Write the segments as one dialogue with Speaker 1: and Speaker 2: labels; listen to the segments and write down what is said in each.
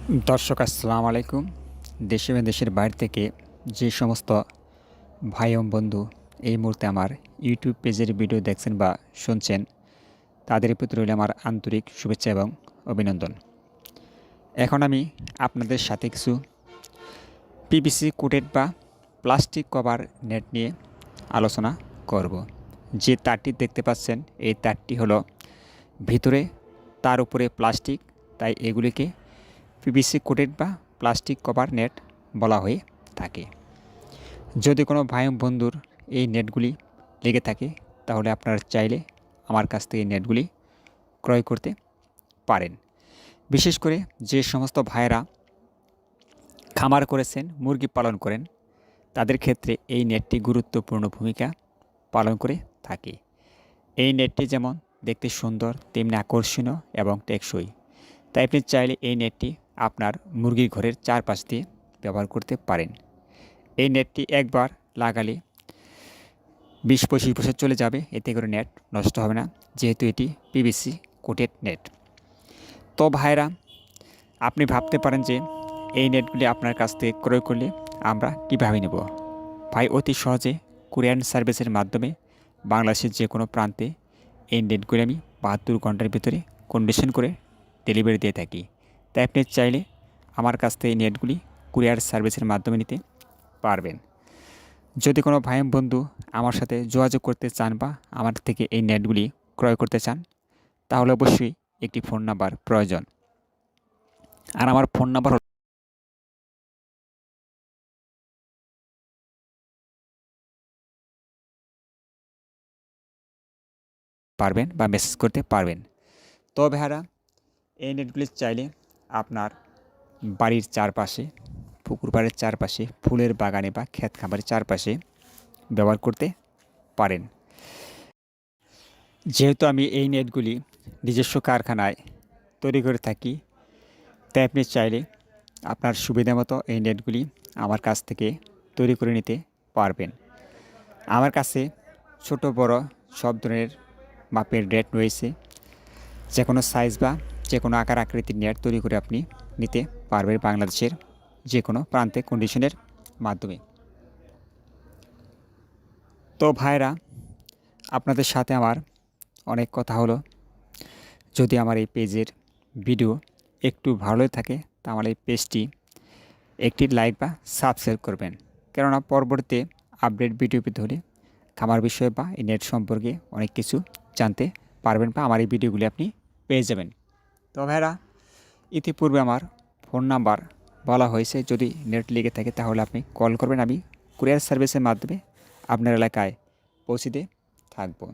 Speaker 1: দর্শক আসসালামু আলাইকুম। দেশে এবং দেশের বাইরে থেকে যে সমস্ত ভাই ও বন্ধু এই মুহূর্তে আমার ইউটিউব পেজের ভিডিও দেখছেন বা শুনছেন, তাদের প্রতি রইল আমার আন্তরিক শুভেচ্ছা এবং অভিনন্দন। এখন আমি আপনাদের সাথে কিছু পিভিসি কোটেড বা প্লাস্টিক কভার নেট নিয়ে আলোচনা করব। যে তারটি দেখতে পাচ্ছেন, এই তারটি হলো ভিতরে তার উপরে প্লাস্টিক, তাই এগুলিকে পিভিসি কোটেড বা প্লাস্টিক কভার নেট বলা হয়ে থাকে। যদি কোনো ভাই বন্ধুর এই নেটগুলি লেগে থাকে, তাহলে আপনারা চাইলে আমার কাছ থেকে এই নেটগুলি ক্রয় করতে পারেন। বিশেষ করে যে সমস্ত ভাইয়েরা খামার করেছেন, মুরগি পালন করেন, তাদের ক্ষেত্রে এই নেটটি গুরুত্বপূর্ণ ভূমিকা পালন করে থাকে। এই নেটটি যেমন দেখতে সুন্দর, তেমনি আকর্ষণীয় এবং টেকসই। তাই আপনি চাইলে এই নেটটি আপনার মুরগির ঘরের চারপাশ দিয়ে ব্যবহার করতে পারেন। এই নেটটি একবার লাগালে 20-25 বছর চলে যাবে, এতে করে নেট নষ্ট হবে না, যেহেতু এটি পিভিসি কোটেড নেট। তো ভাইরা, আপনি ভাবতে পারেন যে এই নেটগুলি আপনার কাছ থেকে ক্রয় করলে আমরা কীভাবে নেব। ভাই, অতি সহজে কুরিয়ার সার্ভিসের মাধ্যমে বাংলাদেশের যে কোনো প্রান্তে এই নেটগুলি আমি 72 ঘন্টার ভিতরে কন্ডিশন করে ডেলিভারি দিয়ে থাকি। তাই আপনি চাইলে আমার কাছ থেকে এই নেটগুলি কুরিয়ার সার্ভিসের মাধ্যমে নিতে পারবেন। যদি কোনো ভাই বন্ধু আমার সাথে যোগাযোগ করতে চান বা আমার থেকে এই নেটগুলি ক্রয় করতে চান, তাহলে অবশ্যই একটি ফোন নাম্বার প্রয়োজন। আর আমার ফোন নাম্বার পারবেন বা মেসেজ করতে পারবেন। তো ভাইরা, এই নেটগুলি চাইলে আপনার বাড়ির চারপাশে, পুকুর পাড়ের চারপাশে, ফুলের বাগানে বা ক্ষেত খামারের চারপাশে ব্যবহার করতে পারেন। যেহেতু আমি এই নেটগুলি নিজস্ব কারখানায় তৈরি করে থাকি, তাই আপনি চাইলে আপনার সুবিধা মতো এই নেটগুলি আমার কাছ থেকে তৈরি করে নিতে পারবেন। আমার কাছে ছোট বড় সব ধরনের মাপের নেট রয়েছে। যে কোনো সাইজ বা যে কোনো আকার আকৃতির নেট তৈরি করে আপনি নিতে পারবেন বাংলাদেশের যে কোনো প্রান্তে কন্ডিশনের মাধ্যমে। তো ভাইরা, আপনাদের সাথে আমার অনেক কথা হলো। যদি আমার এই পেজের ভিডিও একটু ভালো থাকে, তা আমার এই পেজটি একটি লাইক বা সাবস্ক্রাইব করবেন। কেননা পরবর্তীতে আপডেট ভিডিও পেতে হলে খামার বিষয়ে বা এই নেট সম্পর্কে অনেক কিছু জানতে পারবেন বা আমার এই ভিডিওগুলি আপনি পেয়ে যাবেন। তো ভাইরা, ইতিপূর্বে আমার ফোন নাম্বার বলা হয়েছে। যদি নেট লেগে থাকে তাহলে আপনি কল করবেন, আমি কুরিয়ার সার্ভিসের মাধ্যমে আপনার এলাকায় পৌঁছে দিয়ে থাকবো।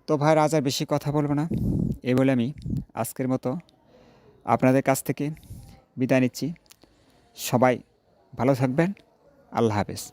Speaker 1: তো ভাইরা, আজ আর বেশি কথা বলবো না, এই বলে আমি আজকের মতো আপনাদের কাছ থেকে বিদায় নিচ্ছি। সবাই ভালো থাকবেন। আল্লাহ হাফেজ।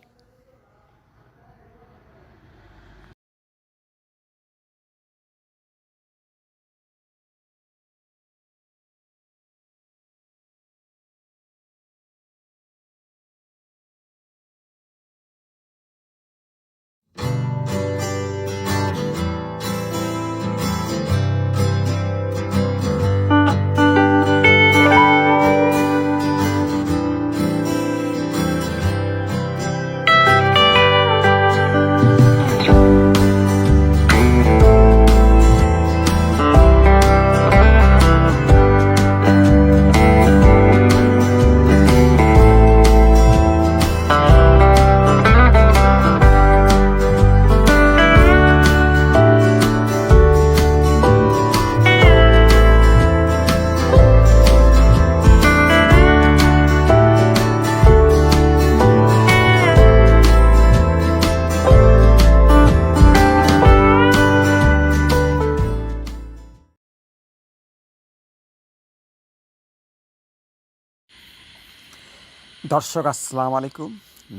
Speaker 1: দর্শক আসসালামু আলাইকুম।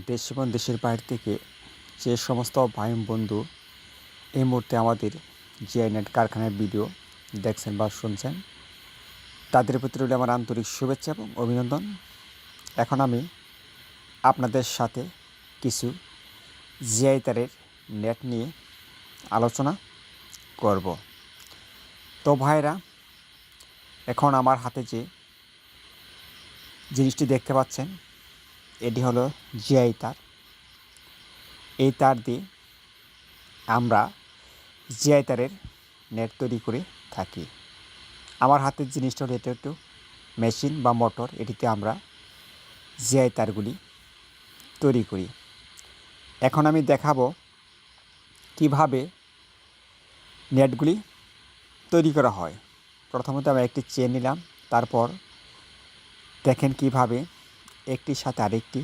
Speaker 1: দেশ এবং দেশের বাইরে থেকে যে সমস্ত ভাই বন্ধু এই মুহূর্তে আমাদের জিআই নেট কারখানার ভিডিও দেখছেন বা শুনছেন, তাদের প্রতি রইল আমার আন্তরিক শুভেচ্ছা এবং অভিনন্দন। এখন আমি আপনাদের সাথে কিছু জিআই তারের নেট নিয়ে আলোচনা করব। তো ভাইরা, এখন আমার হাতে যে জিনিসটি দেখতে পাচ্ছেন, এটি হলো জিআই তার। এই তার দিয়ে আমরা জিআই তারের নেট তৈরি করে থাকি। আমার হাতের জিনিসটা হলো এটা একটু মেশিন বা মোটর, এটিতে আমরা জিআই তারগুলি তৈরি করি। এখন আমি দেখাবো কিভাবে নেটগুলি তৈরি করা হয়। প্রথমত আমি একটি চেন নিলাম, তারপর দেখেন কিভাবে একটির সাথে আরেকটি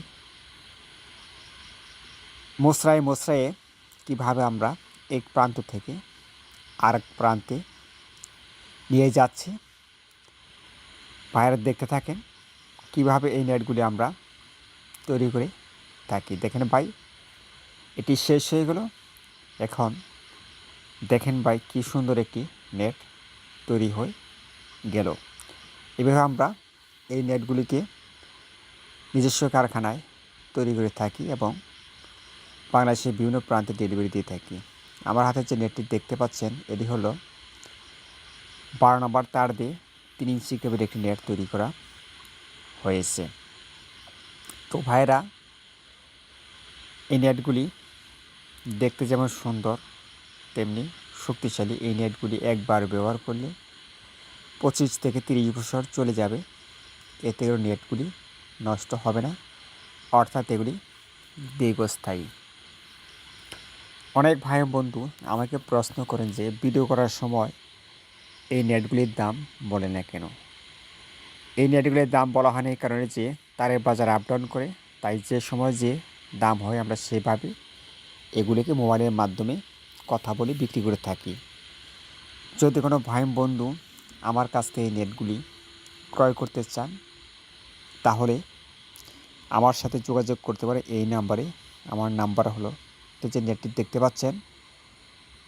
Speaker 1: মোচড়ায়ে কিভাবে আমরা এক প্রান্ত থেকে আরেক প্রান্তে নিয়ে যাচ্ছি। বাইরে দেখতে থাকেন কিভাবে এই নেটগুলি আমরা তৈরি করে থাকি। দেখেন ভাই, এটি শেষ হয়ে গেল। এখন দেখেন ভাই কি সুন্দর একটি নেট তৈরি হয়ে গেল। এভাবে আমরা এই নেটগুলিকে নিজস্ব কারখানায় তৈরি করে থাকি এবং বাংলাদেশের বিভিন্ন প্রান্তে ডেলিভারি দিয়ে থাকি। আমার হাতে যে নেটটি দেখতে পাচ্ছেন, এটি হলো 12 নম্বর তার দিয়ে 3 ইঞ্চি কেবল একটি নেট তৈরি করা হয়েছে। তো ভাইরা, এই নেটগুলি দেখতে যেমন সুন্দর তেমনি শক্তিশালী। এই নেটগুলি একবার ব্যবহার করলে 25 থেকে 30 বছর চলে যাবে। এতে নেটগুলি নষ্ট হবে না, অর্থাৎ এগুলি দীর্ঘস্থায়ী। অনেক ভাই বন্ধু আমাকে প্রশ্ন করেন যে ভিডিও করার সময় এই নেটগুলির দাম বলে না কেন। এই নেটগুলির দাম বলা হয় না এই কারণে যে তারের বাজার আপ ডাউন করে, তাই যে সময় যে দাম হয় আমরা সেভাবে এগুলিকে মোবাইলের মাধ্যমে কথা বলে বিক্রি করে থাকি। যদি কোনো ভাই বন্ধু আমার কাছ থেকে এই নেটগুলি ক্রয় করতে চান, তাহলে আমার সাথে যোগাযোগ করতে পারে এই নাম্বারে। আমার নাম্বার হলো, যে নেটটি দেখতে পাচ্ছেন,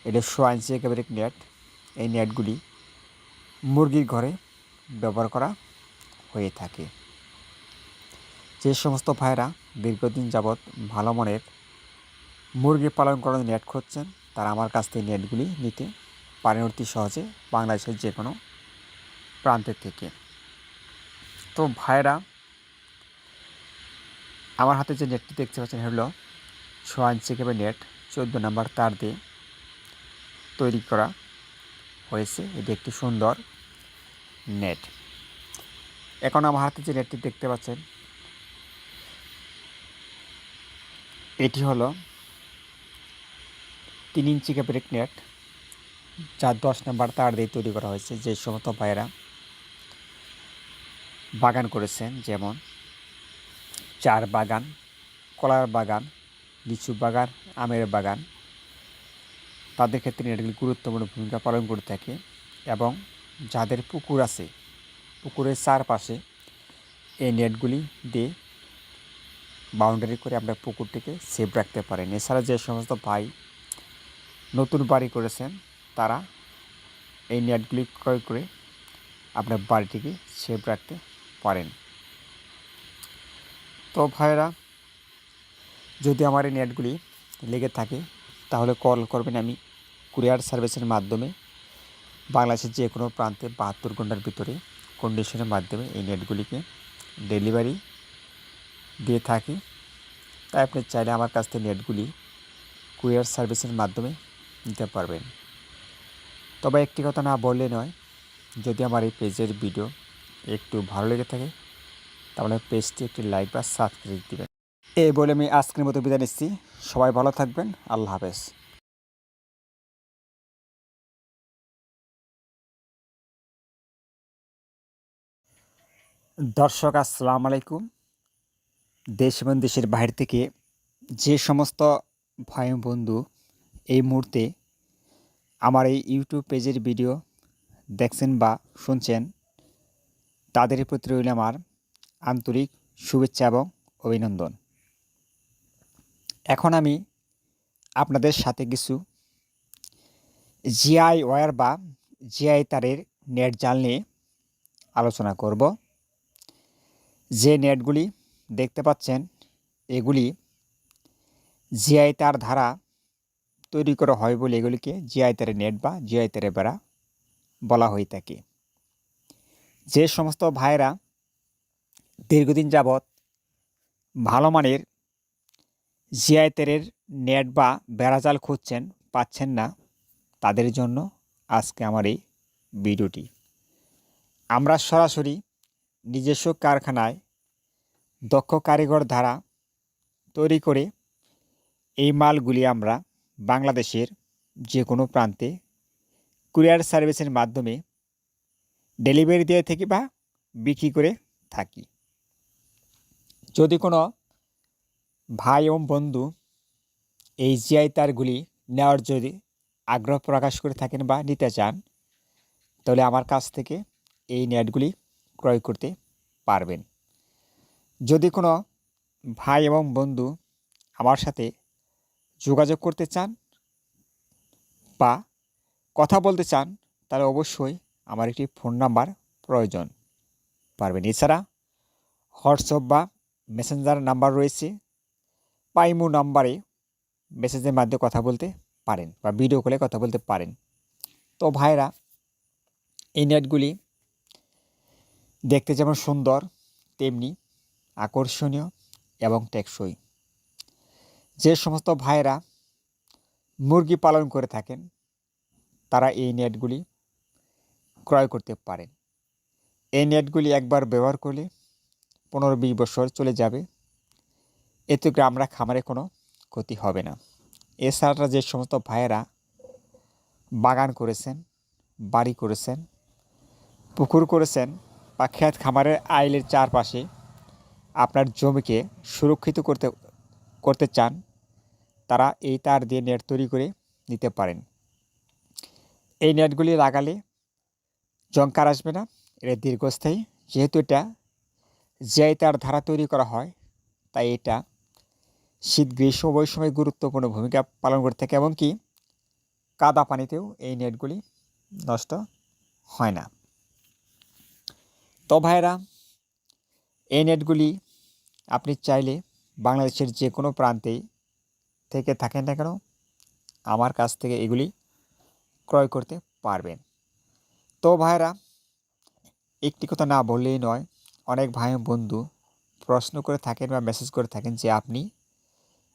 Speaker 1: এটা 100 ইঞ্চি একেবারে নেট। এই নেটগুলি মুরগির ঘরে ব্যবহার করা হয়ে থাকে। যে সমস্ত ভাইরা দীর্ঘদিন যাবৎ ভালো মানের মুরগি পালন করার নেট খুঁজছেন, তারা আমার কাছ থেকে নেটগুলি নিতে পারেন অতি সহজে বাংলাদেশের যে কোনো প্রান্তের থেকে। তো ভাইরা, আমার হাতে যে নেটটি দেখতে পাচ্ছেন হলো 6 ইঞ্চি কেবল নেট 14 নম্বর তার দিয়ে তৈরি করা হয়েছে। এটি একটি সুন্দর নেট। এখন আমার হাতে যে নেটটি দেখতে পাচ্ছেন, এটি হলো 3 ইঞ্চি কেবল নেট, যা 10 নম্বর তার দিয়ে তৈরি করা হয়েছে। যে সমস্ত ভাইয়েরা বাগান করেছেন, যেমন চার বাগান, কলার বাগান, লিচু বাগান, আমের বাগান, তাদের ক্ষেত্রে নেটগুলি গুরুত্বপূর্ণ ভূমিকা পালন করে থাকে। এবং যাদের পুকুর আছে, পুকুরের চারপাশে এই নেটগুলি দিয়ে বাউন্ডারি করে আপনার পুকুরটিকে সেভ রাখতে পারেন। এছাড়া যে সমস্ত ভাই নতুন বাড়ি করেছেন, তারা এই নেটগুলি ক্রয় করে আপনার বাড়িটিকে সেভ রাখতে পারেন। তো ভাইরা, যদি আমার এই নেটগুলি লেগে থাকে তাহলে কল করবেন। আমি কুরিয়ার সার্ভিসের মাধ্যমে বাংলাদেশের যে কোনো প্রান্তে 72 ঘন্টার ভিতরে কন্ডিশনের মাধ্যমে এই নেটগুলিকে ডেলিভারি দিয়ে থাকি। তাই আপনি চাইলে আমার কাছ থেকে নেটগুলি কুরিয়ার সার্ভিসের মাধ্যমে নিতে পারবেন। তবে একটি কথা না বললে নয়, যদি আমার এই পেজের ভিডিও একটু ভালো লেগে থাকে তাহলে পেজটি একটি লাইক বা সাবস্ক্রাইব দেবেন। এই বলে আমি আজকের মতো বিদায় নিচ্ছি। সবাই ভালো থাকবেন। আল্লাহ হাফেজ। দর্শক, আসসালামু আলাইকুম। দেশ এবং দেশের বাইরে থেকে যে সমস্ত ভাই বন্ধু এই মুহূর্তে আমার এই ইউটিউব পেজের ভিডিও দেখছেন বা শুনছেন, তাদের প্রতি রইল আমার আন্তরিক শুভেচ্ছা এবং অভিনন্দন। এখন আমি আপনাদের সাথে কিছু জিআই ওয়্যার বা জিআই তারের নেট জাল নিয়ে আলোচনা করব। যে নেটগুলি দেখতে পাচ্ছেন, এগুলি জিআই তার দ্বারা তৈরি করা হয় বলে এগুলিকে জিআই তারের নেট বা জিআই তারের বেড়া বলা হয়ে থাকে। যে সমস্ত ভাইরা দীর্ঘদিন যাবৎ ভালো মানের জিআই তারের নেট বা বেড়াজাল খুঁজছেন, পাচ্ছেন না, তাদের জন্য আজকে আমার এই ভিডিওটি। আমরা সরাসরি নিজস্ব কারখানায় দক্ষ কারিগর দ্বারা তৈরি করে এই মালগুলি আমরা বাংলাদেশের যে কোনো প্রান্তে কুরিয়ার সার্ভিসের মাধ্যমে ডেলিভারি দিয়ে থাকি বা বিক্রি করে থাকি। যদি কোনো ভাই এবং বন্ধু এই জিআই তারগুলি নেওয়ার যদি আগ্রহ প্রকাশ করে থাকেন বা নিতে চান, তাহলে আমার কাছ থেকে এই নেটগুলি ক্রয় করতে পারবেন। যদি কোনো ভাই এবং বন্ধু আমার সাথে যোগাযোগ করতে চান বা কথা বলতে চান, তাহলে অবশ্যই আমার একটি ফোন নাম্বার প্রয়োজন পারবেন। এছাড়া হোয়াটসঅ্যাপ বা মেসেঞ্জার নাম্বার রয়েছে, পাইমো নাম্বারে মেসেজের মাধ্যমে কথা বলতে পারেন বা ভিডিও কলে কথা বলতে পারেন। তো ভাইরা, এই নেটগুলি দেখতে যেমন সুন্দর, তেমনি আকর্ষণীয় এবং টেকসই। যে সমস্ত ভাইরা মুরগি পালন করে থাকেন, তারা এই নেটগুলি ক্রয় করতে পারেন। এই নেটগুলি একবার ব্যবহার করলে 15-20 বছর চলে যাবে, এতে করে আমরা খামারে কোনো ক্ষতি হবে না। এছাড়া যে সমস্ত ভাইয়েরা বাগান করেছেন, বাড়ি করেছেন, পুকুর করেছেন বা ক্ষেত খামারের আইলের চারপাশে আপনার জমিকে সুরক্ষিত করতে চান, তারা এই তার দিয়ে নেট তৈরি করে নিতে পারেন। এই নেটগুলি লাগালে জংকার আসবে না, এটা দীর্ঘস্থায়ী। যেহেতু এটা জিআই তার ধারা তৈরি করা হয়, তাই এটা শীত গ্রীষ্ম উভয় সময় গুরুত্বপূর্ণ ভূমিকা পালন করে থাকে, এমনকি কাদা পানিতেও এই নেটগুলি নষ্ট হয় না। তো ভাইরা, এই নেটগুলি আপনি চাইলে বাংলাদেশের যে কোনো প্রান্তেই থেকে থাকেন না কেন, আমার কাছ থেকে এগুলি ক্রয় করতে পারবেন। তো ভাইরা, একটি কথা না বললেই নয়, অনেক ভাই বন্ধু প্রশ্ন করে থাকেন বা মেসেজ করে থাকেন যে আপনি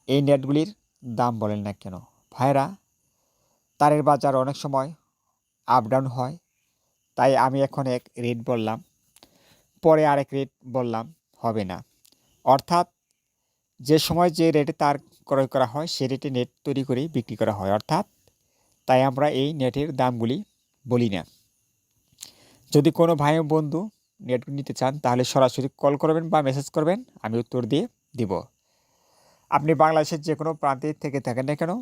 Speaker 1: এই নেটগুলির দাম বলেন না কেন। ভাইরা, তারের বাজার অনেক সময় আপ ডাউন হয়, তাই আমি এখন এক রেট বললাম, পরে আরেক রেট বললাম, হবে না। অর্থাৎ যে সময় যে রেটে তার ক্রয় করা হয়, সে রেটে নেট তৈরি করে বিক্রি করা হয়। অর্থাৎ তাই আমরা এই নেটের দামগুলি বলি না। যদি কোনো ভাই বন্ধু নেট নিতে চান, তাহলে সরাসরি কল করবেন বা মেসেজ করবেন, আমি উত্তর দিয়ে দিব। আপনি বাংলাদেশের যে কোনো প্রান্তে থেকে থাকেন না কেন,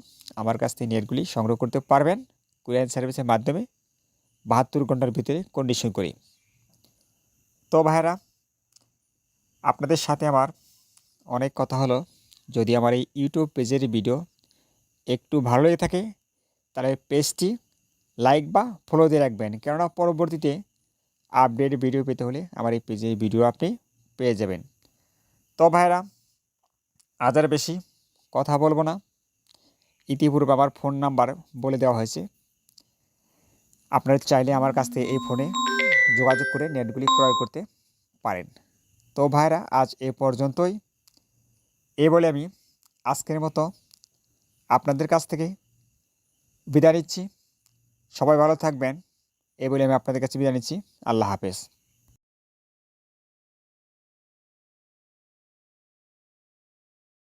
Speaker 1: আমার কাছ থেকে নেটগুলি সংগ্রহ করতে পারবেন কুরিয়ার সার্ভিসের মাধ্যমে 72 ঘন্টার ভিতরে কন্ডিশন করি। তো ভাইরা, আপনাদের সাথে আমার অনেক কথা হলো। যদি আমার এই ইউটিউব পেজের ভিডিও একটু ভালো লেগে থাকে, তাহলে পেজটি লাইক বা ফলো দিয়ে রাখবেন, কেননা পরবর্তীতে আপডেট ভিডিও পেতে হলে আমার এই পেজের ভিডিও আপনি পেয়ে যাবেন। তো ভাইরা, আজ আর বেশি কথা বলবো না। ইতিপূর্বে আমার ফোন নাম্বার বলে দেওয়া হয়েছে, আপনারা চাইলে আমার কাছ থেকে এই ফোনে যোগাযোগ করে নেটগুলি ক্রয় করতে পারেন। তো ভাইরা, আজ এ পর্যন্তই। এই বলে আমি আজকের মতো আপনাদের কাছ থেকে বিদায় নিচ্ছি। সবাই ভালো থাকবেন, এই বলে আমি আপনাদের কাছে বিদায় নিচ্ছি। আল্লাহ হাফেজ।